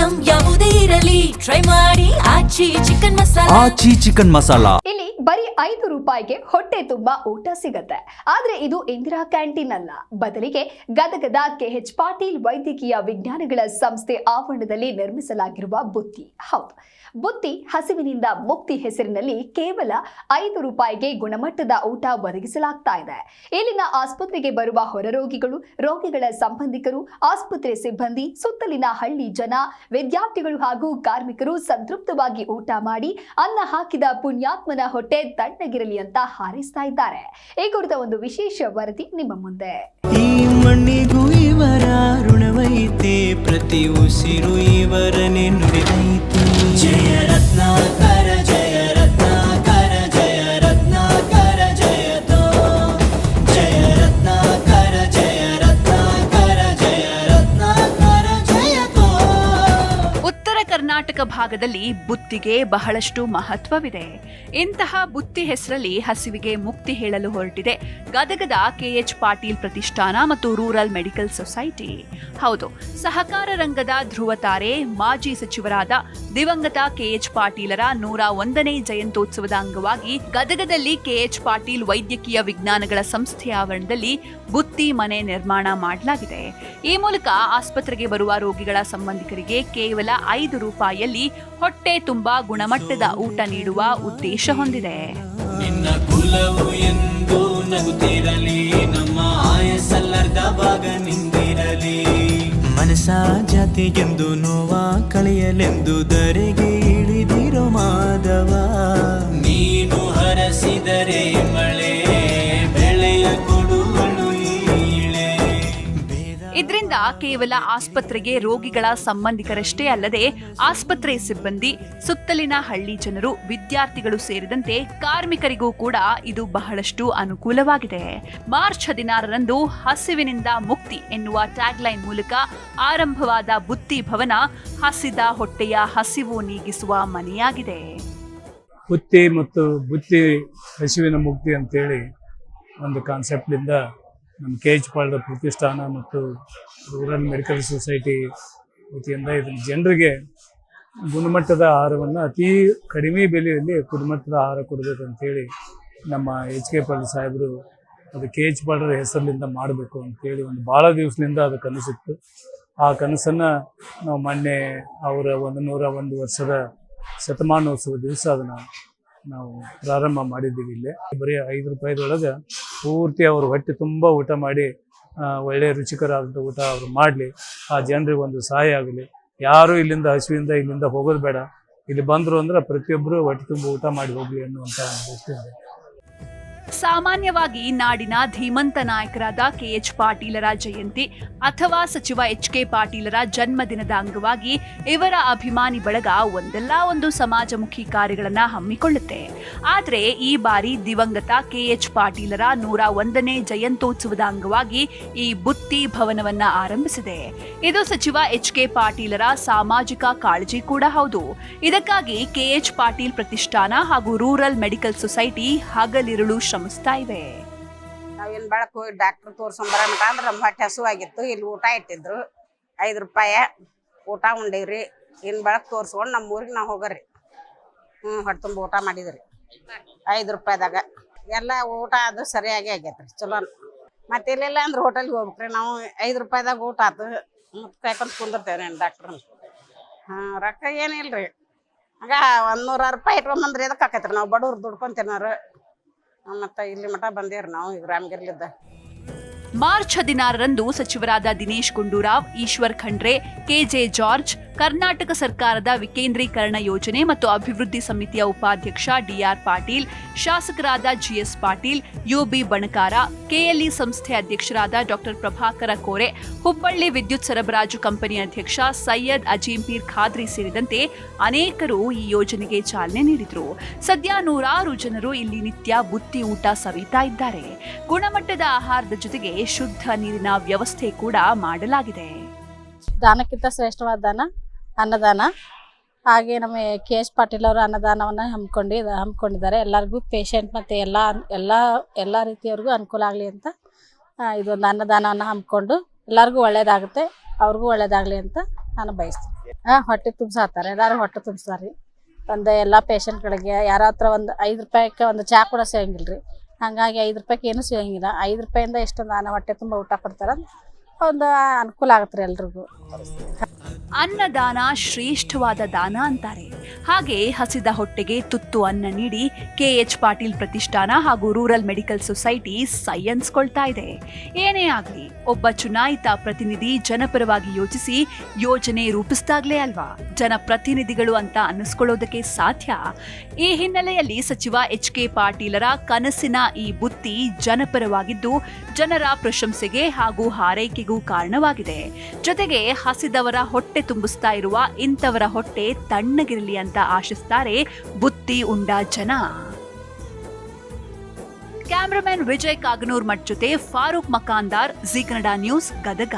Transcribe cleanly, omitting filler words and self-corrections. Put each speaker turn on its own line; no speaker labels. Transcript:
Item ಯಾವುದೇ ಇರಲಿ try ಮಾಡಿ ಆಚಿ ಚಿಕನ್ ಮಸಾಲಾ.
ಇಲ್ಲಿ ಬರೀ 5 ರೂಪಾಯಿಗೆ ಹೊಟ್ಟೆ ತುಂಬಾ ಊಟ ಸಿಗತ್ತೆ. ಆದ್ರೆ ಇದು ಇಂದಿರಾ ಕ್ಯಾಂಟೀನ್ ಅಲ್ಲ, ಬದಲಿಗೆ ಗದಗದ KH ಪಾಟೀಲ್ ವೈದ್ಯಕೀಯ ವಿಜ್ಞಾನಗಳ ಸಂಸ್ಥೆ ಆವರಣದಲ್ಲಿ ನಿರ್ಮಿಸಲಾಗಿರುವ ಬುತ್ತಿ. ಹೌದು, ಬುತ್ತಿ ಹಸಿವಿನಿಂದ ಮುಕ್ತಿ ಹೆಸರಿನಲ್ಲಿ ಕೇವಲ 5 ರೂಪಾಯಿಗೆ ಗುಣಮಟ್ಟದ ಊಟ ಒದಗಿಸಲಾಗ್ತಾ ಇದೆ. ಇಲ್ಲಿನ ಆಸ್ಪತ್ರೆಗೆ ಬರುವ ಹೊರರೋಗಿಗಳು, ರೋಗಿಗಳ ಸಂಬಂಧಿಕರು, ಆಸ್ಪತ್ರೆ ಸಿಬ್ಬಂದಿ, ಸುತ್ತಲಿನ ಹಳ್ಳಿ ಜನ, ವಿದ್ಯಾರ್ಥಿಗಳು ಹಾಗೂ ಕಾರ್ಮಿಕರು ಸಂತೃಪ್ತವಾಗಿ ಊಟ ಮಾಡಿ ಅನ್ನ ಹಾಕಿದ ಪುಣ್ಯಾತ್ಮನ ಹೊಟ್ಟೆ ತಣ್ಣಗಿರಲಿ ಅಂತ ಹಾರೈಸ್ತಾ ಇದ್ದಾರೆ. ಈ ಕುರಿತ ಒಂದು ವಿಶೇಷ ವರದಿ ನಿಮ್ಮ ಮುಂದೆ.
ಈ ಮಣ್ಣಿಗೂ ಇವರ ಋಣವೈತೆ, ಪ್ರತಿ ಉಸಿರು ಇವರನೆ ನುಡಿದೈತೆ. ಜಯ ರತ್ನಾಕರ ಜಯ ರತ್ನಾಕರ ಜಯ ರತ್ನಾಕರ ಜಯತೋ, ಜಯ ರತ್ನಾಕರ ಜಯ ರತ್ನಾಕರ ಜಯ ರತ್ನಾಕರ ಜಯತೋ.
ಉತ್ತರ ಕರ್ನಾಟಕ ಭಾಗದಲ್ಲಿ ಬುತ್ತಿಗೆ ಬಹಳಷ್ಟು ಮಹತ್ವವಿದೆ. ಇಂತಹ ಬುತ್ತಿ ಹೆಸರಲ್ಲಿ ಹಸಿವಿಗೆ ಮುಕ್ತಿ ಹೇಳಲು ಹೊರಟಿದೆ ಗದಗದ KH ಪಾಟೀಲ್ ಪ್ರತಿಷ್ಠಾನ ಮತ್ತು ರೂರಲ್ ಮೆಡಿಕಲ್ ಸೊಸೈಟಿ. ಹೌದು, ಸಹಕಾರ ರಂಗದ ಧ್ರುವ ತಾರೆ, ಮಾಜಿ ಸಚಿವರಾದ ದಿವಂಗತ KH ಪಾಟೀಲರ 101ನೇ ಜಯಂತ್ಯೋತ್ಸವದ ಅಂಗವಾಗಿ ಗದಗದಲ್ಲಿ KH ಪಾಟೀಲ್ ವೈದ್ಯಕೀಯ ವಿಜ್ಞಾನಗಳ ಸಂಸ್ಥೆಯ ಆವರಣದಲ್ಲಿ ಬುತ್ತಿ ಮನೆ ನಿರ್ಮಾಣ ಮಾಡಲಾಗಿದೆ. ಈ ಮೂಲಕ ಆಸ್ಪತ್ರೆಗೆ ಬರುವ ರೋಗಿಗಳ ಸಂಬಂಧಿಕರಿಗೆ ಕೇವಲ 5 ರೂಪಾಯಿಯಲ್ಲಿ ಹೊಟ್ಟೆ ತುಂಬಾ ಗುಣಮಟ್ಟದ ಊಟ ನೀಡುವ ಉದ್ದೇಶ ಹೊಂದಿದೆ.
ನಿನ್ನ ಕುಲವು ಎಂದು ನಗುತ್ತಿರಲಿ, ನಮ್ಮ ಆಯಸ್ಸಲ್ಲರ್ಧ ಭಾಗ ನಿಂದಿರಲಿ. ಮನಸ ಜಾತಿಗೆಂದು ನೋವ ಕಳೆಯಲೆಂದು ಧರೆಗೆ ಇಳಿದಿರೋ ಮಾಧವ, ನೀನು ಹರಸಿದರೆ ಮಳೆ ಬೆಳೆಯ ಕೊಡುವಳು ಈಳೆ.
ಇದರಿಂದ ಕೇವಲ ಆಸ್ಪತ್ರೆಗೆ ರೋಗಿಗಳ ಸಂಬಂಧಿಕರಷ್ಟೇ ಅಲ್ಲದೆ ಆಸ್ಪತ್ರೆ ಸಿಬ್ಬಂದಿ, ಸುತ್ತಲಿನ ಹಳ್ಳಿ ಜನರು, ವಿದ್ಯಾರ್ಥಿಗಳು ಸೇರಿದಂತೆ ಕಾರ್ಮಿಕರಿಗೂ ಕೂಡ ಇದು ಬಹಳಷ್ಟು ಅನುಕೂಲವಾಗಿದೆ. ಮಾರ್ಚ್ 16ರಂದು ಹಸಿವಿನಿಂದ ಮುಕ್ತಿ ಎನ್ನುವ ಟ್ಯಾಗ್ಲೈನ್ ಮೂಲಕ ಆರಂಭವಾದ ಬುತ್ತಿ ಭವನ ಹಸಿದ ಹೊಟ್ಟೆಯ ಹಸಿವು ನೀಗಿಸುವ ಮನೆಯಾಗಿದೆ.
ಬುತ್ತಿ ಮತ್ತು ಬುತ್ತಿ ಹಸಿವಿನ ಮುಕ್ತಿ ಅಂತೇಳಿ ಒಂದು ಕಾನ್ಸೆಪ್ಟಿಂದ ನಮ್ಮ KH ಪಾಟೀಲ್ ಪ್ರತಿಷ್ಠಾನ ಮತ್ತು ರೂರಲ್ ಮೆಡಿಕಲ್ ಸೊಸೈಟಿ ವತಿಯಿಂದ ಇದನ್ನು ಜನರಿಗೆ ಗುಣಮಟ್ಟದ ಆಹಾರವನ್ನು ಅತಿ ಕಡಿಮೆ ಬೆಲೆಯಲ್ಲಿ ಗುಣಮಟ್ಟದ ಆಹಾರ ಕೊಡಬೇಕಂತೇಳಿ ನಮ್ಮ HK ಪಾಟೀಲ್ ಸಾಹೇಬರು ಅದು KH ಪಾಟೀಲ್ ಹೆಸರಿನಿಂದ ಮಾಡಬೇಕು ಅಂತೇಳಿ ಒಂದು ಭಾಳ ದಿವಸದಿಂದ ಅದು ಕನಸಿತ್ತು. ಆ ಕನಸನ್ನು ನಾವು ಮೊನ್ನೆ ಅವರ 101 ವರ್ಷದ ಶತಮಾನೋತ್ಸವ ದಿವಸ ಅದನ್ನು ನಾವು ಪ್ರಾರಂಭ ಮಾಡಿದ್ದೀವಿ. ಇಲ್ಲೇ ಬರೀ 5 ರೂಪಾಯಿದೊಳಗೆ ಪೂರ್ತಿ ಅವರು ಹೊಟ್ಟೆ ತುಂಬ ಊಟ ಮಾಡಿ ಒಳ್ಳೆಯ ರುಚಿಕರವಾದಂಥ ಊಟ ಅವರು ಮಾಡಲಿ, ಆ ಜನರಿಗೆ ಒಂದು ಸಹಾಯ ಆಗಲಿ. ಯಾರು ಇಲ್ಲಿಂದ ಹಸಿವಿಂದ ಇಲ್ಲಿಂದ ಹೋಗೋದು ಬೇಡ, ಇಲ್ಲಿ ಬಂದರು ಅಂದ್ರೆ ಪ್ರತಿಯೊಬ್ಬರು ಹೊಟ್ಟೆ ತುಂಬ ಊಟ ಮಾಡಿ ಹೋಗಲಿ ಅನ್ನುವಂಥ ದೃಷ್ಟಿ ಇದೆ.
ಸಾಮಾನ್ಯವಾಗಿ ನಾಡಿನ ಧೀಮಂತ ನಾಯಕರಾದ KH ಪಾಟೀಲರ ಜಯಂತಿ ಅಥವಾ ಸಚಿವ HK ಪಾಟೀಲರ ಜನ್ಮದಿನದ ಅಂಗವಾಗಿ ಇವರ ಅಭಿಮಾನಿ ಬಳಗ ಒಂದಲ್ಲ ಒಂದು ಸಮಾಜಮುಖಿ ಕಾರ್ಯಗಳನ್ನು ಹಮ್ಮಿಕೊಳ್ಳುತ್ತೆ. ಆದರೆ ಈ ಬಾರಿ ದಿವಂಗತ KH ಪಾಟೀಲರ 101ನೇ ಜಯಂತ್ಯೋತ್ಸವದ ಅಂಗವಾಗಿ ಈ ಬುತ್ತಿ ಭವನವನ್ನ ಆರಂಭಿಸಿದೆ. ಇದು ಸಚಿವ HK ಪಾಟೀಲರ ಸಾಮಾಜಿಕ ಕಾಳಜಿ ಕೂಡ ಹೌದು. ಇದಕ್ಕಾಗಿ KH ಪಾಟೀಲ್ ಪ್ರತಿಷ್ಠಾನ ಹಾಗೂ ರೂರಲ್ ಮೆಡಿಕಲ್ ಸೊಸೈಟಿ ಹಗಲಿರುಳು ಶ್ರಮಿಸ್ತಾ ಇವೆ.
ನಾವೇನ್ ಬೆಳಕು ಡಾಕ್ಟರ್ ತೋರ್ಸ್ಕೊಂಬರಮಟ ಅಂದ್ರೆ ನಮ್ಮ ಹೊಟ್ಟೆ ಹಸುವಾಗಿತ್ತು. ಇಲ್ಲಿ ಊಟ ಇಟ್ಟಿದ್ರು 5 ರೂಪಾಯಿ ಊಟ ಉಂಡೇವ್ರಿ. ಇನ್ ಬೆಳಕು ತೋರ್ಸ್ಕೊಂಡು ನಮ್ಮ ಊರಿಗೆ ನಾವು ಹೋಗರಿ. ಹೊಟ್ಟೆ ತುಂಬ ಊಟ ಮಾಡಿದ್ರಿ 5 ರೂಪಾಯಿದಾಗ. ಎಲ್ಲ ಊಟ ಅದು ಸರಿಯಾಗಿ ಆಗೈತ್ರಿ, ಚಲೋ. ಮತ್ತೆ ಇಲ್ಲೆಲ್ಲ ಅಂದ್ರೆ ಹೋಟೆಲ್ಗೆ ಹೋಗ್ಬೇಕ್ರಿ ನಾವು. 5 ರೂಪಾಯಿದಾಗ ಊಟ ಆತು, ಮತ್ತೆ ಕಾಯ್ಕೊಂಡು ಕುಂದಿರ್ತೇವೆ ಡಾಕ್ಟ್ರ್. ರೊಕ್ಕ ಏನಿಲ್ರಿ. ಆಗ 100 ರೂಪಾಯಿ ಇಟ್ಕೊಂಬಂದ್ರೆ ಎದಕ್ಕೆ ಆಕೈತ್ರಿ, ನಾವು ಬಡವ್ರು ದುಡ್ಕೊಂತೇನಾರು. ಮತ್ತೆ ಇಲ್ಲಿ ಮಠ ಬಂದೇವ್ರಿ ನಾವು ಈಗ ರಾಮಗಿರ್ಲಿದ್ದ.
ಮಾರ್ಚ್ 16ರಂದು ಸಚಿವರಾದ ದಿನೇಶ್ ಗುಂಡೂರಾವ್, ಈಶ್ವರ್ ಖಂಡ್ರೆ, KJ ಜಾರ್ಜ್, ಕರ್ನಾಟಕ ಸರ್ಕಾರದ ವಿಕೇಂದ್ರೀಕರಣ ಯೋಜನೆ ಮತ್ತು ಅಭಿವೃದ್ಧಿ ಸಮಿತಿಯ ಉಪಾಧ್ಯಕ್ಷ DR ಪಾಟೀಲ್, ಶಾಸಕರಾದ GS Patil, UB Banakar, KLE ಸಂಸ್ಥೆ ಅಧ್ಯಕ್ಷರಾದ ಡಾ ಪ್ರಭಾಕರ ಕೋರೆ, ಹುಬ್ಬಳ್ಳಿ ವಿದ್ಯುತ್ ಸರಬರಾಜು ಕಂಪನಿ ಅಧ್ಯಕ್ಷ ಸೈಯದ್ ಅಜೀಂಪೀರ್ ಖಾದ್ರಿ ಸೇರಿದಂತೆ ಅನೇಕರು ಈ ಯೋಜನೆಗೆ ಚಾಲನೆ ನೀಡಿದರು. ಸದ್ಯ 100 ಜನರು ಇಲ್ಲಿ ನಿತ್ಯ ಬುತ್ತಿ ಊಟ ಸವಿತಾ ಇದ್ದಾರೆ. ಗುಣಮಟ್ಟದ ಆಹಾರದ ಜೊತೆಗೆ ಶುದ್ಧ ನೀರಿನ ವ್ಯವಸ್ಥೆ ಕೂಡ ಮಾಡಲಾಗಿದೆ.
ದಾನಕ್ಕಿಂತ ಶ್ರೇಷ್ಠವಾದ ದಾನ ಅನ್ನದಾನ. ಹಾಗೆ ನಮ್ಮ KH ಪಾಟೀಲ್ ಅವರು ಅನ್ನದಾನವನ್ನು ಹಮ್ಮಿಕೊಂಡಿದ್ದಾರೆ. ಎಲ್ಲರಿಗೂ ಪೇಷಂಟ್ ಮತ್ತು ಎಲ್ಲ ರೀತಿಯವ್ರಿಗೂ ಅನುಕೂಲ ಆಗಲಿ ಅಂತ ಇದೊಂದು ಅನ್ನದಾನವನ್ನು ಹಮ್ಮಿಕೊಂಡು ಎಲ್ಲರಿಗೂ ಒಳ್ಳೆಯದಾಗುತ್ತೆ, ಅವ್ರಿಗೂ ಒಳ್ಳೆಯದಾಗಲಿ ಅಂತ ನಾನು ಬಯಸ್ತೀನಿ. ಹೊಟ್ಟೆ ತುಂಬಿಸಾತಾರೆ, ಎಲ್ಲರೂ ಹೊಟ್ಟೆ ತುಂಬಿಸ್ತಾರೆ. ಒಂದು ಎಲ್ಲ ಪೇಷಂಟ್ಗಳಿಗೆ ಯಾರ ಹತ್ರ ಒಂದು 5 ರೂಪಾಯಿಗೆ ಒಂದು ಚಹಾ ಕೂಡ ಸಿಗಂಗಿಲ್ಲ ರೀ. ಹಾಗಾಗಿ 5 ರೂಪಾಯಿಗೆ ಏನೂ ಸಿಗಂಗಿಲ್ಲ. 5 ರೂಪಾಯಿಂದ ಎಷ್ಟೊಂದು ನಾನು ಹೊಟ್ಟೆ ತುಂಬ ಊಟ ಕೊಡ್ತಾರೆ, ಒಂದು ಅನುಕೂಲ ಆಗುತ್ತೆ ರೀ ಎಲ್ರಿಗೂ.
ಅನ್ನದಾನ ಶ್ರೇಷ್ಠವಾದ ದಾನ ಅಂತಾರೆ. ಹಾಗೆ ಹಸಿದ ಹೊಟ್ಟೆಗೆ ತುತ್ತು ಅನ್ನ ನೀಡಿ KH ಪಾಟೀಲ್ ಪ್ರತಿಷ್ಠಾನ ಹಾಗೂ ರೂರಲ್ ಮೆಡಿಕಲ್ ಸೊಸೈಟಿ ಸೈ ಅನ್ಸ್ಕೊಳ್ತಾ ಇದೆ. ಏನೇ ಆಗಲಿ, ಒಬ್ಬ ಚುನಾಯಿತ ಪ್ರತಿನಿಧಿ ಜನಪರವಾಗಿ ಯೋಚಿಸಿ ಯೋಜನೆ ರೂಪಿಸಿದಾಗ್ಲೇ ಅಲ್ವಾ ಜನಪ್ರತಿನಿಧಿಗಳು ಅಂತ ಅನ್ನಿಸ್ಕೊಳ್ಳೋದಕ್ಕೆ ಸಾಧ್ಯ. ಈ ಹಿನ್ನೆಲೆಯಲ್ಲಿ ಸಚಿವ HK ಪಾಟೀಲರ ಕನಸಿನ ಈ ಬುತ್ತಿ ಜನಪರವಾಗಿದ್ದು ಜನರ ಪ್ರಶಂಸೆಗೆ ಹಾಗೂ ಹಾರೈಕೆಗೂ ಕಾರಣವಾಗಿದೆ. ಜೊತೆಗೆ ಹಸಿದವರ ಹೊಟ್ಟೆ ತುಂಬಿಸ್ತಾ ಇರುವ ಇಂಥವರ ಹೊಟ್ಟೆ ತಣ್ಣಗಿರಲಿ ಅಂತ ಆಶಿಸ್ತಾರೆ ಬುತ್ತಿ ಉಂಡ ಜನ. ಕ್ಯಾಮರಾಮನ್ ವಿಜಯ್ ಕಾಗನೂರ್ ಮಠ್ ಜೊತೆ ಫಾರೂಕ್ ಮಕಾಂದಾರ್, ಜೀ ಕನ್ನಡ ನ್ಯೂಸ್, ಗದಗ.